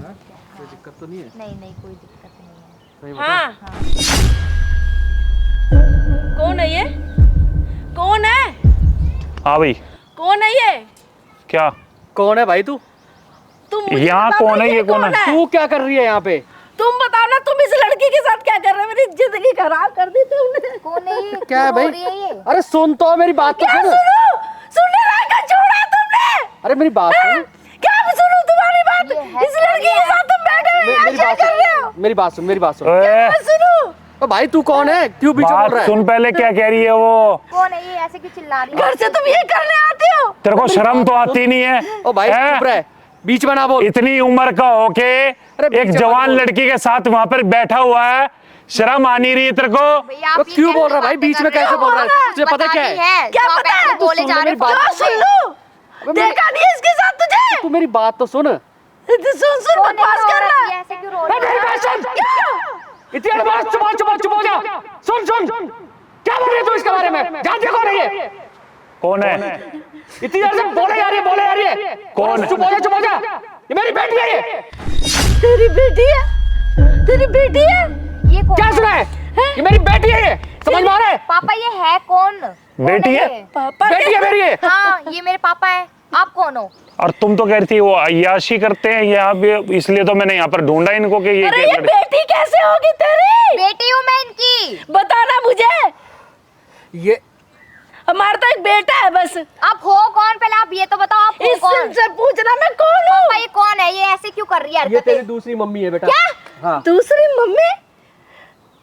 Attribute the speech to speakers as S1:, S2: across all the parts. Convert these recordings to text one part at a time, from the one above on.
S1: कोई दिक्कत तो नहीं है?
S2: नहीं कोई दिक्कत नहीं है।
S3: हाँ कौन है ये? कौन है?
S4: हाँ भाई।
S3: कौन है ये?
S4: क्या
S1: कौन है भाई तू?
S3: तुम मुझे
S4: यहाँ
S3: बताओ
S4: कौन है? ये कौन है?
S1: तू क्या कर रही है यहाँ पे?
S3: तुम बताओ ना, तुम इस लड़की के साथ क्या कर रहे हो? मेरी जिंदगी खराब कर दी तुमने।
S2: कौन है ये?
S1: क्या है
S2: क्यों रो
S1: भाई?
S2: रही है ये?
S1: अरे सुन तो मेरी बात तो
S3: क्या
S1: सुन।
S3: सुनो? सुनने लायक है, छोड़ा तुमने।
S1: अरे मेरी बात सुन।
S3: क्या सुनूं तुम्हारी बात?
S2: ये है
S3: इस लड़की के साथ तुम बैठे हुए यहाँ
S1: मेरी
S3: क्या
S1: बात
S3: कर रहे हो?
S1: सुन, मेरी बात सुन, मेरी बात सुन।
S4: ओए,
S3: क्या सुनूं?
S1: तो भाई तू कौन है? क्यों बीच में बोल
S4: बात
S1: रहा है?
S4: सुन पहले, क्या कह रही है वो?
S2: कौन है ये? ऐसे क्यों चिल्ला रही है?
S3: घर से तुम ये करने आते हो?
S4: तेरे को शर्म तो आती नहीं है?
S1: ओ भाई
S4: हैं?
S1: चुप रह, बीच में ना बोल।
S4: इतनी उम्र का होके
S1: बीच
S4: एक
S1: में
S4: जवान
S1: बोल।
S4: लड़की के साथ वहां पर बैठा हुआ है, शर्म आनी रही है तेरे को?
S2: भैया
S1: तो
S2: आप ये
S1: क्यों बोल
S2: कैसी
S1: रहा है भाई?
S2: बातें
S1: बीच
S2: कर
S1: में
S2: रहे
S1: कैसे
S2: हो?
S1: बोल रहा है? तुझे पता क्या है?
S3: क्या
S2: जो आप
S3: पता है?
S2: ऐसे
S1: तू
S2: बोले
S1: सुन
S2: जा
S1: ले
S2: रहे
S1: मेरी बात।
S3: क्या सुन लूं? देखा नहीं इसके साथ तुझे?
S1: तू मेरी बात तो सुन।
S3: सुन बकवास कर रहा है।
S2: ऐसे क्यों रो रही है?
S1: मेरी बात सुन। इतनी अड़बाज, चुप हो जा। सुन क्या बोल रही है तू इसके बारे में? जानते कौन है ये?
S4: कौन है?
S1: इतनी देर से बोले जा रही है।
S4: कौन है?
S1: चुप हो जा। ये मेरी बेटी है ये।
S3: तेरी बेटी है? तेरी बेटी है?
S2: ये कौन
S1: क्या
S2: है?
S1: सुना है? ये मेरी बेटी है ये। समझ में आ रहा है?
S2: पापा ये है कौन?
S4: बेटी है?
S3: पापा
S1: बेटी है मेरी ये।
S2: हाँ ये मेरे पापा है। आप कौन हो?
S4: और तुम तो कह रही थी वो अय्याशी करते हैं यहाँ पे, इसलिए तो मैंने यहाँ पर ढूंढा इनको कि ये
S3: अरे
S4: क्या
S3: ये
S4: लड़की-
S3: बेटी कैसे होगी तेरी?
S2: बेटी हूँ मैं इनकी।
S3: बताना मुझे।
S1: ये
S3: हमारा तो एक बेटा है बस।
S2: आप हो कौन? पहले आप ये तो बताओ आप हो कौन?
S3: इससे पूछना मैं कौन
S2: पापा
S3: हूँ?
S2: ये कौन है? ये ऐसे क्यों कर रही है
S1: ये
S2: हरकतें?
S1: तेरी दूसरी मम्मी है बेटा।
S2: क्या?
S1: हाँ
S3: दूसरी मम्मी?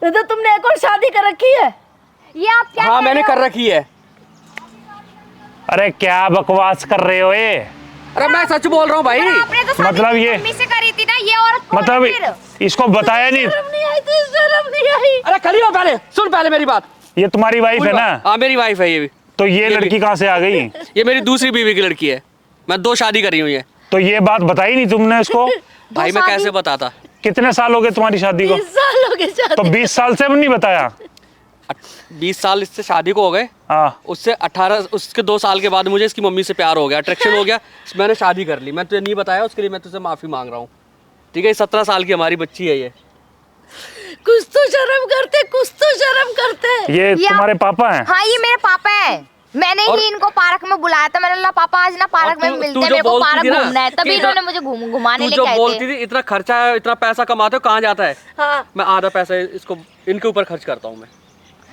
S3: ये तो तुमने एक और शादी कर रखी है।
S2: ये आप क्या
S1: हाँ
S2: कह
S1: मैंने
S2: रहे हो?
S1: कर रखी है।
S4: अरे क्या बकवास कर रहे हो ये?
S1: अरे मैं सच बोल रहा हूँ भाई।
S2: पर आपने तो शादी
S4: मतलब ये-
S2: मम्मी से करी थी ना। ये औरत कौन है फिर?
S4: मतलब इसको बताया नहीं?
S3: शर्म नहीं आई थी, शर्म नहीं आई।
S1: अरे खड़ी हो पहले, सुन पहले मेरी बात।
S4: ये तुम्हारी वाइफ है ना?
S1: हाँ मेरी वाइफ है ये भी।
S4: तो ये
S1: भी।
S4: लड़की कहाँ से आ गई?
S1: ये मेरी दूसरी बीवी की लड़की है। मैं 2 शादी करी हुई है।
S4: तो ये बात बताई नहीं तुमने इसको?
S1: भाई मैं
S2: शादी?
S1: कैसे बताता?
S4: कितने साल हो गए तुम्हारी शादी को?
S3: 20 साल हो गए शादी।
S4: तो 20 साल से भी नहीं बताया?
S1: 20 साल इससे शादी को हो गए।
S4: हाँ।
S1: उससे 18 उसके 2 साल के बाद मुझे इसकी मम्मी से प्यार हो गया, अट्रैक्शन हो गया, मैंने शादी कर ली। मैं तुझे नहीं बताया, उसके लिए मैं तुझसे माफी मांग रहा हूँ। ठीक है? 17 साल की हमारी बच्ची है ये।
S3: कुछ तो शर्म करते, कुछ तो शर्म करते।
S4: ये
S2: ये
S4: तुम्हारे पापा हैं?
S2: हाँ ये मेरे पापा है। मैंने
S1: और-
S2: ही इनको पार्क में बुलाया था। मैंने बोला पापा आज ना पार्क में मिलते हैं,
S1: जो
S2: मेरे को
S1: बोलती
S2: पार्क
S1: थी ना
S2: घूमना है। तभी
S1: कि
S2: इन्होंने मुझे घुमाने
S1: तू
S2: लेके
S1: जो
S2: आए
S1: बोलती
S2: थे।
S1: थी इतना खर्चा है, इतना पैसा कमाते हो, कहाँ जाता है?
S3: हाँ।
S1: मैं आधा पैसा इसको इनके ऊपर खर्च करता हूँ मैं,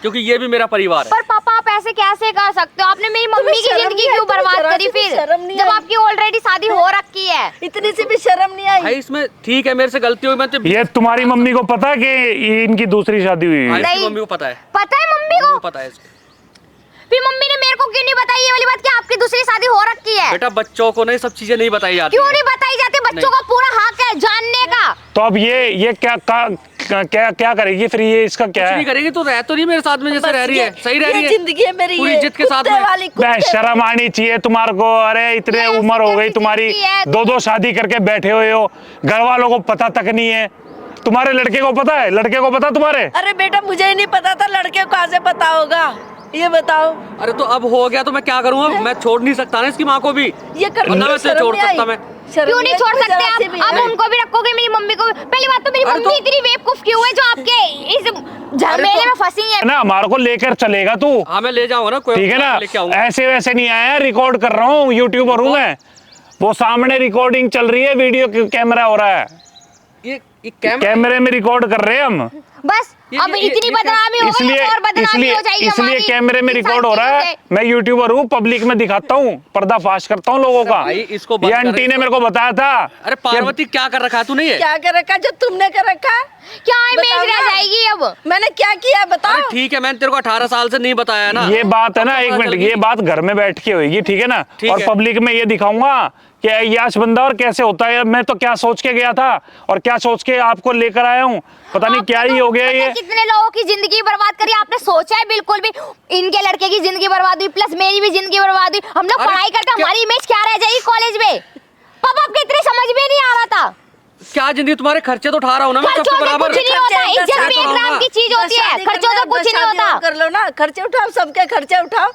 S1: क्योंकि ये भी मेरा परिवार है।
S2: पर पापा आप ऐसे कैसे कर सकते हो? आपने मेरी मम्मी की
S3: शर्म
S2: जिंदगी
S3: नहीं आई?
S2: क्यों
S3: तुम्हें
S2: बर्बाद
S3: जरा
S2: करी
S3: सी भी
S2: फिर,
S3: शर्म नहीं
S2: जब
S3: आई?
S2: आपकी ऑलरेडी शादी हो रखी है?
S3: इतनी सी भी शर्म नहीं आई।
S1: भाई इसमें ठीक है, मेरे से गलती हुई। मैं तो
S4: ये तुम्हारी मम्मी को पता है कि इनकी दूसरी शादी हुई है?
S1: भाई, इसकी
S2: नहीं।
S1: मम्मी को पता है।
S2: पता है मम्मी को?
S1: पता है इसको।
S2: फिर मम्मी ने मेरे को क्यों नहीं बताई ये वाली बात कि आपकी दूसरी शादी हो रखी है?
S1: बेटा बच्चों को नहीं सब चीजें नहीं बताई जाती
S2: क्यों
S1: हैं।
S2: नहीं बताई जाती? बच्चों
S1: नहीं।
S2: का पूरा हक है जानने का।
S4: तो अब ये क्या करेगी फिर? ये इसका क्या
S1: कुछ
S4: है?
S1: नहीं करेगी तो रह तो नहीं मेरे साथ में, जैसे रह रही है सही रह रही
S3: ये
S1: है।
S3: जिंदगी है मेरी,
S1: पूरी
S3: ये
S1: इज्जत के साथ
S3: कुत्ते
S1: में।
S3: वाली,
S4: बे
S3: कुत्ते।
S4: शर्म आनी चाहिए तुम्हारे को। अरे इतने
S2: ये
S4: उम्र हो गई
S2: ऐसी
S4: तुम्हारी,
S2: जिंदगी है।
S4: 2-2 शादी करके बैठे हुए हो, घर वालों को पता तक नहीं है। तुम्हारे लड़के को पता है? लड़के को पता तुम्हारे?
S3: अरे बेटा मुझे ही नहीं पता था, लड़के को कहाँ से पता होगा? ये बताओ।
S1: अरे तो अब हो गया तो मैं क्या करूँ? अब मैं छोड़ नहीं सकता ना इसकी माँ को भी।
S3: ये कर
S1: वरना मैं तुझे छोड़ सकता मैं।
S2: क्यों नहीं छोड़ सकते आप? अब उनको भी रखोगे, मेरी मम्मी को भी। पहली बात तो मेरी
S1: अरे
S2: मम्मी
S1: तो-
S2: इतनी बेवकूफ क्यों है जो आपके इस झमेले में फंसी है?
S4: ना हमारे को लेकर चलेगा तू?
S1: हाँ मैं ले जाऊंगा ना, कोई
S4: ठीक है ना?
S1: लेके आऊंगा।
S4: ऐसे वैसे नहीं आया, रिकॉर्ड कर रहा हूँ, यूट्यूबर हूँ मैं। वो सामने रिकॉर्डिंग चल रही है, वीडियो कैमरा हो रहा है,
S1: ये कैमरा
S4: कैमरे में रिकॉर्ड कर रहे हैं हम।
S2: बस अब इतनी बदनामी हो गई,
S4: इसलिए
S2: और बदनामी
S4: इसलिए
S2: हो जाएगी
S4: इसलिए
S2: हमारी।
S4: कैमरे में
S2: इंसान
S4: रिकॉर्ड हो
S2: की
S4: रहा है।
S2: वजह।
S4: मैं यूट्यूबर हूँ, पब्लिक में दिखाता हूँ, पर्दाफाश करता हूँ लोगों का।
S1: भाई, इसको बंद
S4: ये
S1: कर,
S4: आंटी ने
S1: इसको-
S4: मेरे को बताया था।
S1: अरे पार्वती क्या कर रखा है तूने ये?
S3: क्या कर रखा जो तुमने कर रखा?
S2: क्या इमेज
S3: बताओ
S2: रह
S3: ना।
S2: जाएगी अब?
S3: मैंने क्या किया बताओ।
S1: अरे ठीक है, मैंने तेरे को 18 साल से नहीं बताया ना।
S4: ये बात है ना, एक
S1: पता
S4: मिनट,
S1: चल
S4: ये
S1: गई।
S4: बात घर में बैठ के होगी, ठीक है ना?
S1: ठीक
S4: और
S1: है।
S4: पब्लिक में ये दिखाऊंगा कि अय्याश बंदा और कैसे होता है। मैं तो क्या सोच के गया था और क्या सोच के आपको लेकर आया हूँ, पता नहीं क्या ही हो गया
S2: पता है
S4: ये।
S2: कितने लोगों की जिंदगी बर्बाद करी आपने? सोचा है बिल्कुल भी? इनके लड़के की जिंदगी बर्बाद हुई, प्लस मेरी भी जिंदगी बर्बाद हुई। हम लोग
S1: अरे
S2: पढ़ाई करते,
S1: क्या-
S2: हमारी इमेज क्या रह जाएगी कॉलेज में? पापा आपके इतने समझ में नहीं आ रहा था।
S1: क्या जिंदगी, तुम्हारे खर्चे तो उठा रहा हूँ ना मैं
S2: खर्चों
S1: सबके
S2: से
S1: बराबर।
S2: कुछ नहीं होता, इज्जत भी एक नाम की चीज होती है,
S3: शादी
S2: खर्चों
S3: करना
S2: से
S3: है,
S2: कुछ
S3: बस
S2: नहीं
S3: शादी
S2: होता।
S3: और कर लो ना, खर्चे उठाओ, सबके खर्चे उठाओ,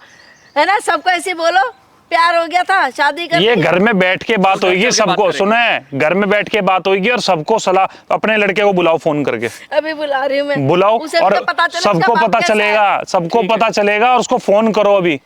S3: है ना? सबको ऐसे बोलो प्यार हो गया था, शादी कर
S4: ये
S3: दी।
S4: घर में बैठ के बात होगी
S1: के
S4: सबको,
S1: बात
S4: सुने, घर में बैठ के बात होगी और सबको सलाह, अपने लड़के को बुलाओ फोन करके,
S3: अभी बुला रही हूँ मैं,
S4: बुलाओ
S3: उसे भी
S4: और
S3: तो पता चले
S4: सबको
S3: उसका बाप
S4: पता
S3: कैसा है।
S4: चलेगा, सबको पता चलेगा और उसको फोन करो अभी,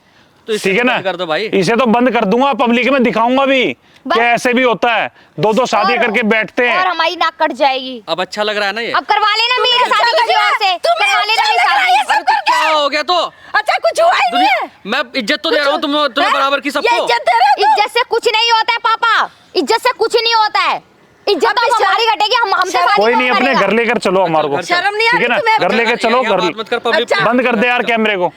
S1: तो इसे
S4: ठीक है ना?
S1: बंद कर दो भाई।
S4: इसे तो बंद कर दूंगा, पब्लिक में दिखाऊंगा भी
S2: बस।
S4: कि ऐसे भी होता है, दो शादी
S2: और-
S4: करके बैठते
S2: और
S4: हैं।
S2: हमारी नाक कट जाएगी।
S1: अब अच्छा लग रहा है ना ये?
S2: अब करवा लेना मेरी
S3: अच्छा
S2: शादी
S3: लग
S2: किसी
S3: रहा
S2: और
S3: है?
S2: से,
S3: तुम्हें
S2: करवा लेना
S3: अच्छा
S2: मेरी
S3: लग रहा है ये
S2: शादी।
S3: सब करके?
S1: क्या हो गया तो?
S3: अच्छा कुछ हुआ ही नहीं है।
S1: मैं इज्जत तो दे रहा हूँ तुम्हें
S3: हैं?
S1: बराबर की
S3: ये
S1: सबको।
S3: इज्जत दे रहे हो तुम?
S2: इज्जत से कुछ नहीं होता है पापा, इज्जत से कुछ नहीं होता है। इज्जत
S3: अभी
S2: तो
S3: शर्म-
S2: हमारी घटेगी, हम हमसे शादी
S4: कोई
S2: कौन
S4: नहीं, अपने
S2: करेगा?
S4: घर लेकर चलो हमारे को,
S1: घर चल।
S3: शर्म नहीं
S4: ठीक है
S3: आती
S4: ना?
S3: तुम्हें?
S4: घर लेके चलो,
S1: यहाँ
S4: घर
S1: बात मत कर, पब्लिक
S3: अच्छा।
S4: बंद कर दे यार कैमरे को।